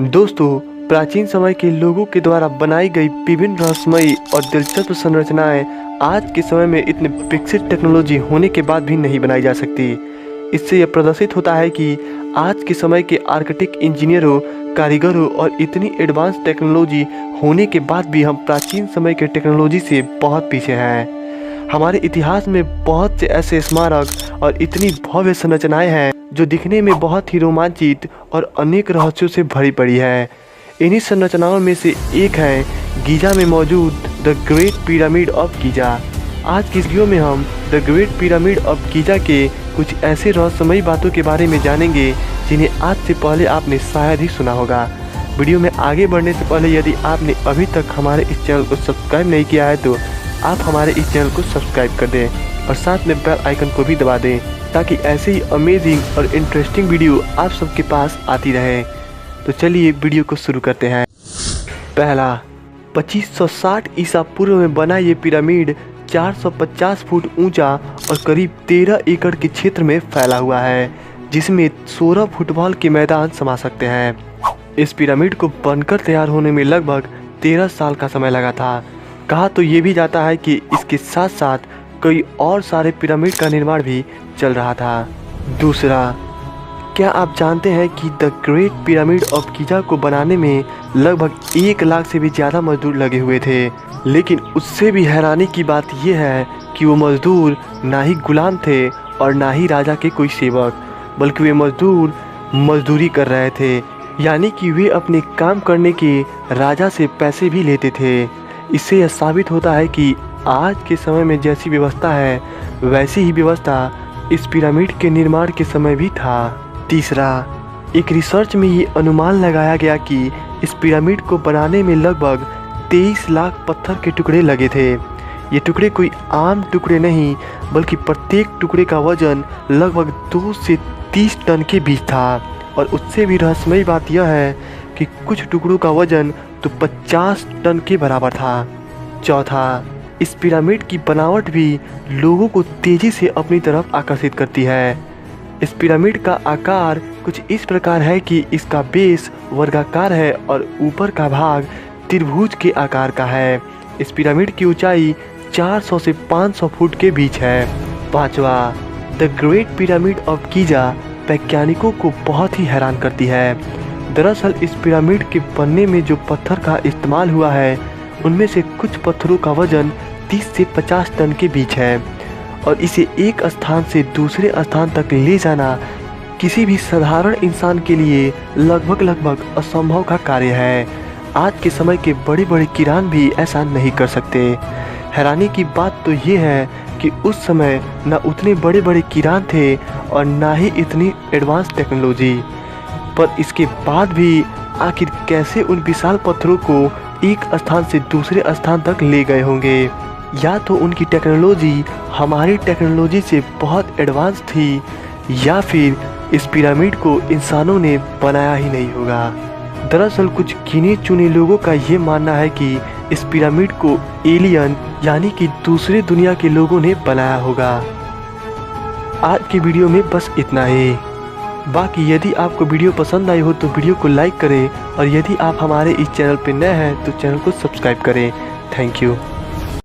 दोस्तों, प्राचीन समय के लोगों के द्वारा बनाई गई विभिन्न रहस्यमयी और दिलचस्प संरचनाएं आज के समय में इतने विकसित टेक्नोलॉजी होने के बाद भी नहीं बनाई जा सकती। इससे यह प्रदर्शित होता है कि आज के समय के आर्किटेक्ट, इंजीनियरों, कारीगरों और इतनी एडवांस टेक्नोलॉजी होने के बाद भी हम प्राचीन समय के टेक्नोलॉजी से बहुत पीछे हैं। हमारे इतिहास में बहुत से ऐसे स्मारक और इतनी भव्य संरचनाएं हैं जो दिखने में बहुत ही रोमांचित और अनेक रहस्यों से भरी पड़ी है। इन्हीं संरचनाओं में से एक है गीजा में मौजूद the great pyramid of Giza. आज की इस वीडियो में हम the great pyramid of Giza के कुछ ऐसे रहस्यमयी बातों के बारे में जानेंगे जिन्हें आज से पहले आपने शायद ही सुना होगा। वीडियो में आगे बढ़ने से पहले यदि आपने अभी तक हमारे इस चैनल को सब्सक्राइब नहीं किया है तो आप हमारे इस चैनल को सब्सक्राइब कर दें और साथ में बेल आइकन को भी दबा दें ताकि ऐसे ही अमेजिंग और इंटरेस्टिंग वीडियो आप सबके पास आती रहे। तो चलिए वीडियो को शुरू करते हैं। पहला, 2560 ईसा पूर्व में बना ये पिरामिड 450 फुट ऊंचा और करीब 13 एकड़ के क्षेत्र में फैला हुआ है, जिसमें 16 फुटबॉल के मैदान समा सकते हैं। इस पिरामिड को बनकर तैयार होने में लगभग 13 साल का समय लगा था। कहा तो ये भी जाता है कि इसके साथ साथ कई और सारे पिरामिड का निर्माण भी चल रहा था। दूसरा, क्या आप जानते हैं कि the great pyramid of Giza को बनाने में लगभग 1 लाख से भी ज़्यादा मजदूर लगे हुए थे। लेकिन उससे भी हैरानी की बात यह है कि वो मजदूर ना ही गुलाम थे और ना ही राजा के कोई सेवक, बल्कि वे मजदूर मजदूरी कर रहे थे, यानी कि वे अपने काम करने के राजा से पैसे भी लेते थे। इससे यह साबित होता है कि आज के समय में जैसी व्यवस्था है वैसी ही व्यवस्था इस पिरामिड के निर्माण के समय भी था। तीसरा, एक रिसर्च में ये अनुमान लगाया गया कि इस पिरामिड को बनाने में लगभग 23 लाख पत्थर के टुकड़े लगे थे। ये टुकड़े कोई आम टुकड़े नहीं, बल्कि प्रत्येक टुकड़े का वजन लगभग 2 से 30 टन के बीच था। और उससे भी रहस्यमयी बात यह है कि कुछ टुकड़ों का वजन तो 50 टन के बराबर था। चौथा, इस पिरामिड की बनावट भी लोगों को तेजी से अपनी तरफ आकर्षित करती है। इस पिरामिड का आकार कुछ इस प्रकार है कि इसका बेस वर्गाकार है और ऊपर का भाग त्रिभुज के आकार का है। इस पिरामिड की ऊंचाई 400 से 500 फुट के बीच है। पांचवा, the great pyramid of Giza वैज्ञानिकों को बहुत ही हैरान करती है। दरअसल इस पिरामिड के बनने में जो पत्थर का इस्तेमाल हुआ है उनमें से कुछ पत्थरों का वजन 30 से 50 टन के बीच है और इसे एक स्थान से दूसरे स्थान तक ले जाना किसी भी साधारण इंसान के लिए लगभग असंभव का कार्य है। आज के समय के बड़े बड़े किरान भी ऐसा नहीं कर सकते। हैरानी की बात तो ये है कि उस समय न उतने बड़े बड़े किरान थे और ना ही इतनी एडवांस टेक्नोलॉजी, पर इसके बाद भी आखिर कैसे उन विशाल पत्थरों को एक स्थान से दूसरे स्थान तक ले गए होंगे। या तो उनकी टेक्नोलॉजी हमारी टेक्नोलॉजी से बहुत एडवांस थी या फिर इस पिरामिड को इंसानों ने बनाया ही नहीं होगा। दरअसल कुछ गिने चुने लोगों का ये मानना है कि इस पिरामिड को एलियन यानी कि दूसरे दुनिया के लोगों ने बनाया होगा। आज की वीडियो में बस इतना ही। बाकी यदि आपको वीडियो पसंद आई हो तो वीडियो को लाइक करें और यदि आप हमारे इस चैनल पर नए हैं तो चैनल को सब्सक्राइब करें। Thank you.